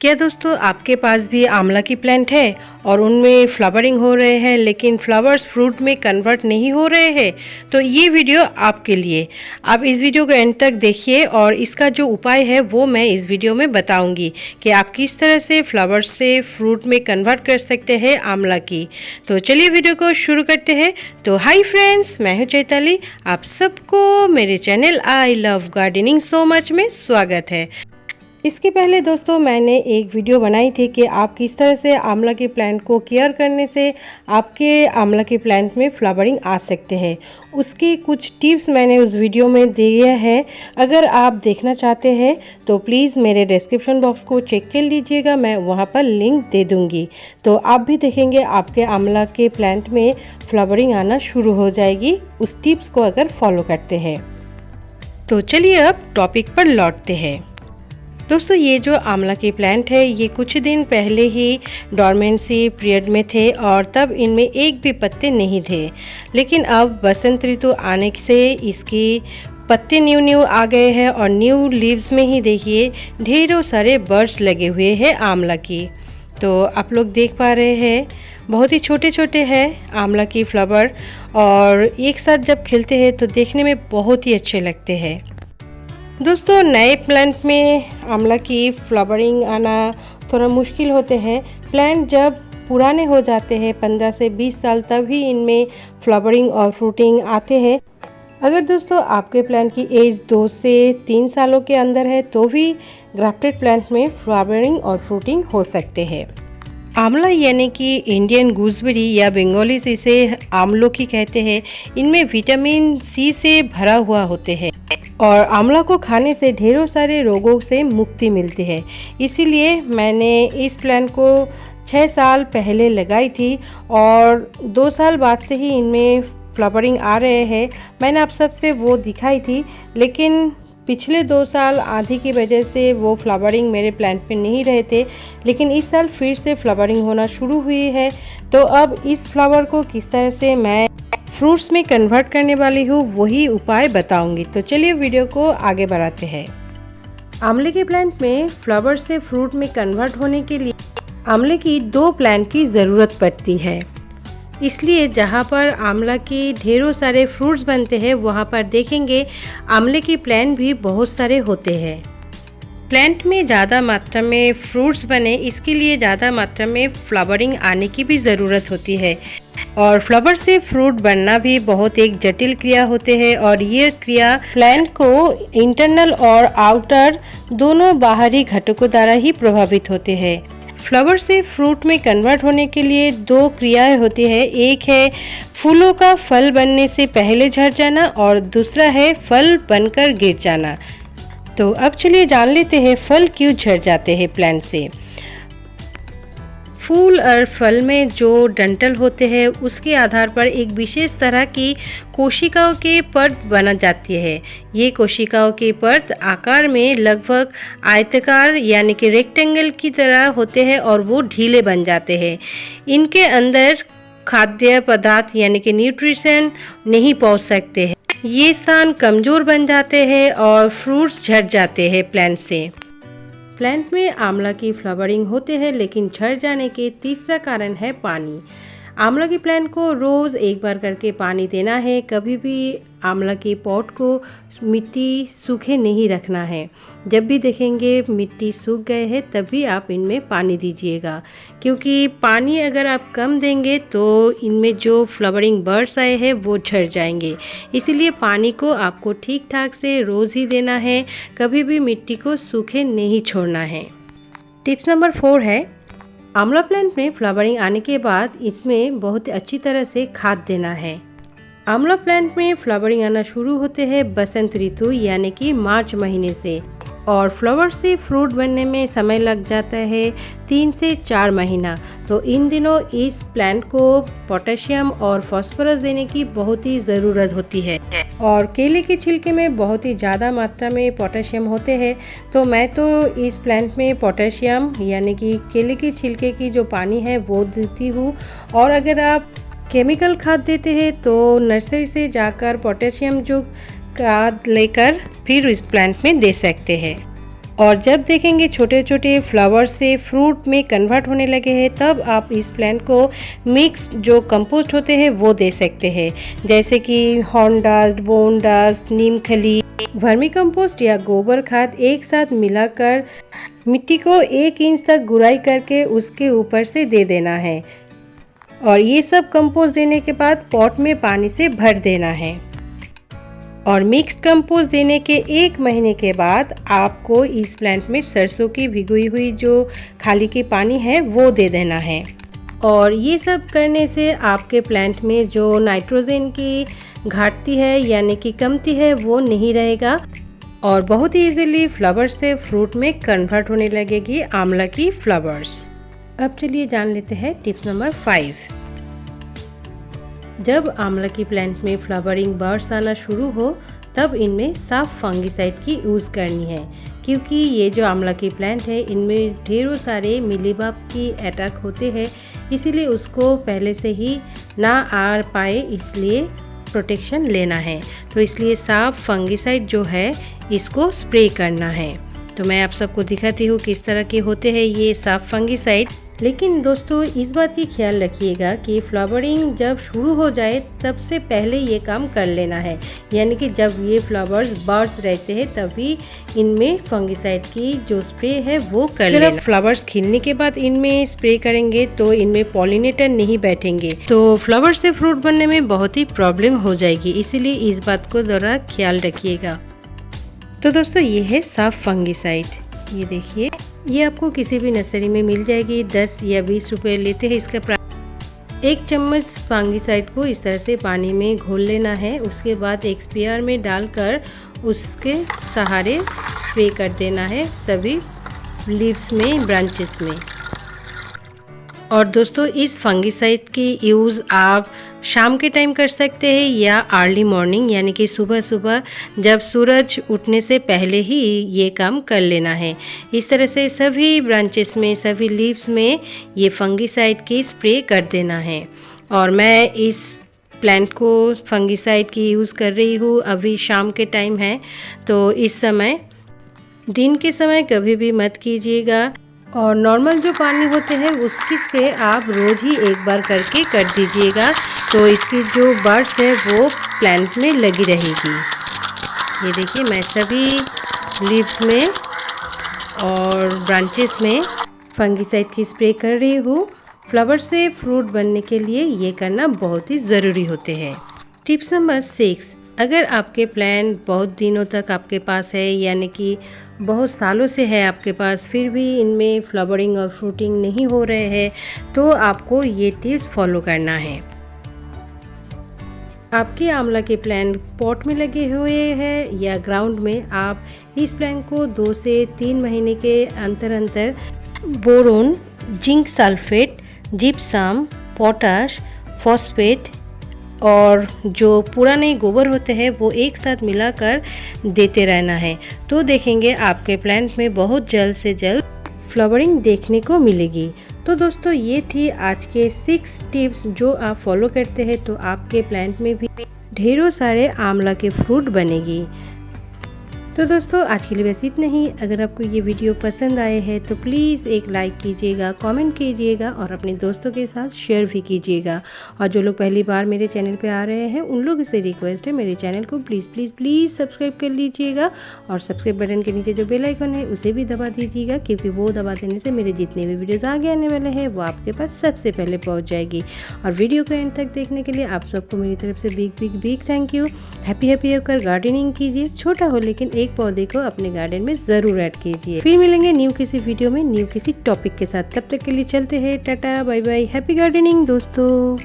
क्या दोस्तों आपके पास भी आंवला की प्लांट है और उनमें फ्लावरिंग हो रहे हैं लेकिन फ्लावर्स फ्रूट में कन्वर्ट नहीं हो रहे हैं? तो ये वीडियो आपके लिए। आप इस वीडियो को एंड तक देखिए और इसका जो उपाय है वो मैं इस वीडियो में बताऊंगी कि आप किस तरह से फ्लावर्स से फ्रूट में कन्वर्ट कर सकते हैं आंवला की। तो चलिए वीडियो को शुरू करते हैं। तो हाय फ्रेंड्स, मैं हूँ चैताली। आप सबको मेरे channel I love gardening so much में स्वागत है। इसके पहले दोस्तों मैंने एक वीडियो बनाई थी कि आप किस तरह से आंवला के प्लांट को केयर करने से आपके आंवला के प्लांट में फ्लावरिंग आ सकते हैं। उसकी कुछ टिप्स मैंने उस वीडियो में दिए हैं। अगर आप देखना चाहते हैं तो प्लीज़ मेरे डिस्क्रिप्शन बॉक्स को चेक कर लीजिएगा, मैं वहाँ पर लिंक दे दूँगी। तो आप भी देखेंगे आपके आंवला के प्लांट में फ्लावरिंग आना शुरू हो जाएगी उस टिप्स को अगर फॉलो करते हैं। तो चलिए अब टॉपिक पर लौटते हैं। दोस्तों ये जो आंवला के प्लांट है ये कुछ दिन पहले ही डॉर्मेंसी पीरियड में थे और तब इनमें एक भी पत्ते नहीं थे, लेकिन अब बसंत ऋतु आने से इसकी पत्ते न्यू आ गए हैं और न्यू लीव्स में ही देखिए ढेरों सारे बर्ड्स लगे हुए हैं आंवला की। तो आप लोग देख पा रहे हैं बहुत ही छोटे छोटे हैं आंवला की फ्लावर और एक साथ जब खिलते हैं तो देखने में बहुत ही अच्छे लगते हैं। दोस्तों नए प्लांट में आंवला की फ्लावरिंग आना थोड़ा मुश्किल होते हैं। प्लांट जब पुराने हो जाते हैं 15 से 20 साल तब ही इनमें फ्लावरिंग और फ्रूटिंग आते हैं। अगर दोस्तों आपके प्लांट की एज 2 से 3 सालों के अंदर है तो भी ग्राफ्टेड प्लांट में फ्लावरिंग और फ्रूटिंग हो सकते हैं। आंवला यानी कि इंडियन गूसबेरी या बंगाली से इसे आमलोकी कहते हैं, इनमें विटामिन सी से भरा हुआ होते हैं और आंवला को खाने से ढेरों सारे रोगों से मुक्ति मिलती है। इसीलिए मैंने इस प्लांट को 6 साल पहले लगाई थी और 2 साल बाद से ही इनमें फ्लावरिंग आ रहे हैं। मैंने आप सबसे वो दिखाई थी, लेकिन पिछले 2 साल आंधी की वजह से वो फ्लावरिंग मेरे प्लांट में नहीं रहे थे, लेकिन इस साल फिर से फ्लावरिंग होना शुरू हुई है। तो अब इस फ्लावर को किस तरह से मैं फ्रूट्स में कन्वर्ट करने वाली हूँ वही उपाय बताऊंगी। तो चलिए वीडियो को आगे बढ़ाते हैं। आंवले के प्लांट में फ्लावर से फ्रूट में कन्वर्ट होने के लिए आंवले की 2 प्लांट की ज़रूरत पड़ती है। इसलिए जहाँ पर आंवला के ढेरों सारे फ्रूट्स बनते हैं वहाँ पर देखेंगे आंवले के प्लांट भी बहुत सारे होते हैं। प्लांट में ज़्यादा मात्रा में फ्रूट्स बने इसके लिए ज़्यादा मात्रा में फ्लावरिंग आने की भी ज़रूरत होती है और फ्लावर से फ्रूट बनना भी बहुत एक जटिल क्रिया होते हैं और ये क्रिया प्लांट को इंटरनल और आउटर दोनों बाहरी घटकों द्वारा ही प्रभावित होते हैं। फ्लावर से फ्रूट में कन्वर्ट होने के लिए 2 क्रियाएं होती है। एक है फूलों का फल बनने से पहले झड़ जाना और दूसरा है फल बनकर गिर जाना। तो अब चलिए जान लेते हैं फल क्यों झड़ जाते हैं प्लांट से। फूल और फल में जो डंठल होते हैं उसके आधार पर एक विशेष तरह की कोशिकाओं के परत बना जाती है। ये कोशिकाओं की परत आकार में लगभग आयताकार यानी कि रेक्टेंगल की तरह होते हैं और वो ढीले बन जाते हैं। इनके अंदर खाद्य पदार्थ यानी कि न्यूट्रिशन नहीं पहुंच सकते हैं। ये स्थान कमज़ोर बन जाते हैं और फ्रूट्स झड़ जाते हैं प्लांट से। प्लांट में आंवला की फ्लावरिंग होते हैं लेकिन झड़ जाने के तीसरा कारण है पानी। आंवला के प्लांट को रोज़ एक बार करके पानी देना है। कभी भी आंवला के पॉट को मिट्टी सूखे नहीं रखना है। जब भी देखेंगे मिट्टी सूख गए हैं तभी आप इनमें पानी दीजिएगा, क्योंकि पानी अगर आप कम देंगे तो इनमें जो फ्लावरिंग बर्ड्स आए हैं वो झड़ जाएंगे। इसीलिए पानी को आपको ठीक ठाक से रोज़ ही देना है, कभी भी मिट्टी को सूखे नहीं छोड़ना है। टिप्स नंबर 4 है आंवला प्लांट में फ्लावरिंग आने के बाद इसमें बहुत अच्छी तरह से खाद देना है। आंवला प्लांट में फ्लावरिंग आना शुरू होते हैं बसंत ऋतु यानी कि मार्च महीने से और फ्लावर से फ्रूट बनने में समय लग जाता है 3 से 4 महीना। तो इन दिनों इस प्लांट को पोटेशियम और फास्फोरस देने की बहुत ही ज़रूरत होती है और केले के छिलके में बहुत ही ज़्यादा मात्रा में पोटेशियम होते हैं। तो मैं तो इस प्लांट में पोटेशियम यानी कि केले के छिलके की जो पानी है वो देती हूँ। और अगर आप केमिकल खाद देते हैं तो नर्सरी से जाकर पोटेशियम जो खाद लेकर फिर इस प्लांट में दे सकते हैं। और जब देखेंगे छोटे छोटे फ्लावर से फ्रूट में कन्वर्ट होने लगे हैं, तब आप इस प्लांट को मिक्स्ड जो कंपोस्ट होते हैं वो दे सकते हैं, जैसे कि हॉर्न डस्ट, बोन डस्ट, नीम खली, वर्मी कंपोस्ट या गोबर खाद एक साथ मिलाकर मिट्टी को 1 इंच तक गुड़ाई करके उसके ऊपर से दे देना है। और ये सब कंपोस्ट देने के बाद पॉट में पानी से भर देना है। और मिक्स्ड कंपोस्ट देने के 1 महीने के बाद आपको इस प्लांट में सरसों की भिगोई हुई जो खाली की पानी है वो दे देना है। और ये सब करने से आपके प्लांट में जो नाइट्रोजन की घाटती है यानी कि कमती है वो नहीं रहेगा और बहुत ही इजीली फ्लावर से फ्रूट में कन्वर्ट होने लगेगी आंवला की फ्लावर्स। अब चलिए जान लेते हैं टिप्स नंबर 5। जब आंवला की प्लांट में फ्लावरिंग बर्ड्स आना शुरू हो तब इनमें साफ फंगिसाइड की यूज़ करनी है, क्योंकि ये जो आंवला की प्लांट है इनमें ढेरों सारे मिलीबग की अटैक होते हैं, इसीलिए उसको पहले से ही ना आ पाए इसलिए प्रोटेक्शन लेना है। तो इसलिए साफ फंगिसाइड जो है इसको स्प्रे करना है। तो मैं आप सबको दिखाती हूँ किस तरह के होते हैं ये साफ फंगिसाइड। लेकिन दोस्तों इस बात की ख्याल रखिएगा कि फ्लावरिंग जब शुरू हो जाए तब से पहले ये काम कर लेना है, यानी कि जब ये फ्लावर्स बर्ड्स रहते हैं तभी इनमें फंगिसाइड की जो स्प्रे है वो कर लेना। फ्लावर्स खिलने के बाद इनमें स्प्रे करेंगे तो इनमें पॉलिनेटर नहीं बैठेंगे, तो फ्लावर से फ्रूट बनने में बहुत ही प्रॉब्लम हो जाएगी, इसीलिए इस बात को ज़रा ख्याल रखिएगा। तो दोस्तों ये है साफ फंगिसाइड, ये देखिए ये आपको किसी भी नर्सरी में मिल जाएगी। 10 या 20 रुपये लेते हैं इसका प्राइस। 1 चम्मच फंगिसाइड को इस तरह से पानी में घोल लेना है, उसके बाद एक स्प्रेयर में डालकर उसके सहारे स्प्रे कर देना है सभी लीव्स में, ब्रांचेस में। और दोस्तों इस फंगिसाइड की यूज़ आप शाम के टाइम कर सकते हैं या अर्ली मॉर्निंग यानी कि सुबह सुबह जब सूरज उठने से पहले ही ये काम कर लेना है। इस तरह से सभी ब्रांचेस में, सभी लीव्स में ये फंगिसाइड की स्प्रे कर देना है। और मैं इस प्लांट को फंगिसाइड की यूज़ कर रही हूँ, अभी शाम के टाइम है, तो इस समय दिन के समय कभी भी मत कीजिएगा। और नॉर्मल जो पानी होते हैं उसकी स्प्रे आप रोज़ ही एक बार करके कर दीजिएगा, तो इसकी जो बर्ड्स है वो प्लांट में लगी रहेगी। ये देखिए मैं सभी लीव्स में और ब्रांचेस में फंगिसाइड की स्प्रे कर रही हूँ। फ्लावर से फ्रूट बनने के लिए ये करना बहुत ही ज़रूरी होते हैं। टिप्स नंबर 6, अगर आपके प्लांट बहुत दिनों तक आपके पास है यानी कि बहुत सालों से है आपके पास, फिर भी इनमें फ्लावरिंग और फ्रूटिंग नहीं हो रहे हैं, तो आपको ये टिप्स फॉलो करना है। आपके आंवला के प्लांट पॉट में लगे हुए हैं या ग्राउंड में, आप इस प्लांट को 2 से 3 महीने के अंतर अंतर boron, zinc sulphate, gypsum, potash, phosphate और जो पुराने गोबर होते हैं वो एक साथ मिलाकर देते रहना है, तो देखेंगे आपके प्लांट में बहुत जल्द से जल्द फ्लावरिंग देखने को मिलेगी। तो दोस्तों ये थी आज के 6 टिप्स जो आप फॉलो करते हैं तो आपके प्लांट में भी ढेरों सारे आंवला के फ्रूट बनेगी। तो दोस्तों आज के लिए बस इतना ही। अगर आपको ये वीडियो पसंद आए हैं तो प्लीज़ एक लाइक कीजिएगा, कमेंट कीजिएगा और अपने दोस्तों के साथ शेयर भी कीजिएगा। और जो लोग पहली बार मेरे चैनल पे आ रहे हैं उन लोगों से रिक्वेस्ट है मेरे चैनल को प्लीज़ प्लीज़ प्लीज़ सब्सक्राइब कर लीजिएगा और सब्सक्राइब बटन के नीचे जो बेल आइकन है उसे भी दबा दीजिएगा, क्योंकि वो दबा देने से मेरे जितने भी वीडियोज़ आगे आने वाले हैं वो आपके पास सबसे पहले पहुँच जाएगी। और वीडियो को एंड तक देखने के लिए आप सबको मेरी तरफ से बिग थैंक यू। हैप्पी होकर गार्डनिंग कीजिए, छोटा हो लेकिन एक पौधे को अपने गार्डन में जरूर ऐड कीजिए। फिर मिलेंगे न्यू किसी वीडियो में न्यू किसी टॉपिक के साथ, तब तक के लिए चलते हैं, tata bye bye, happy gardening दोस्तों।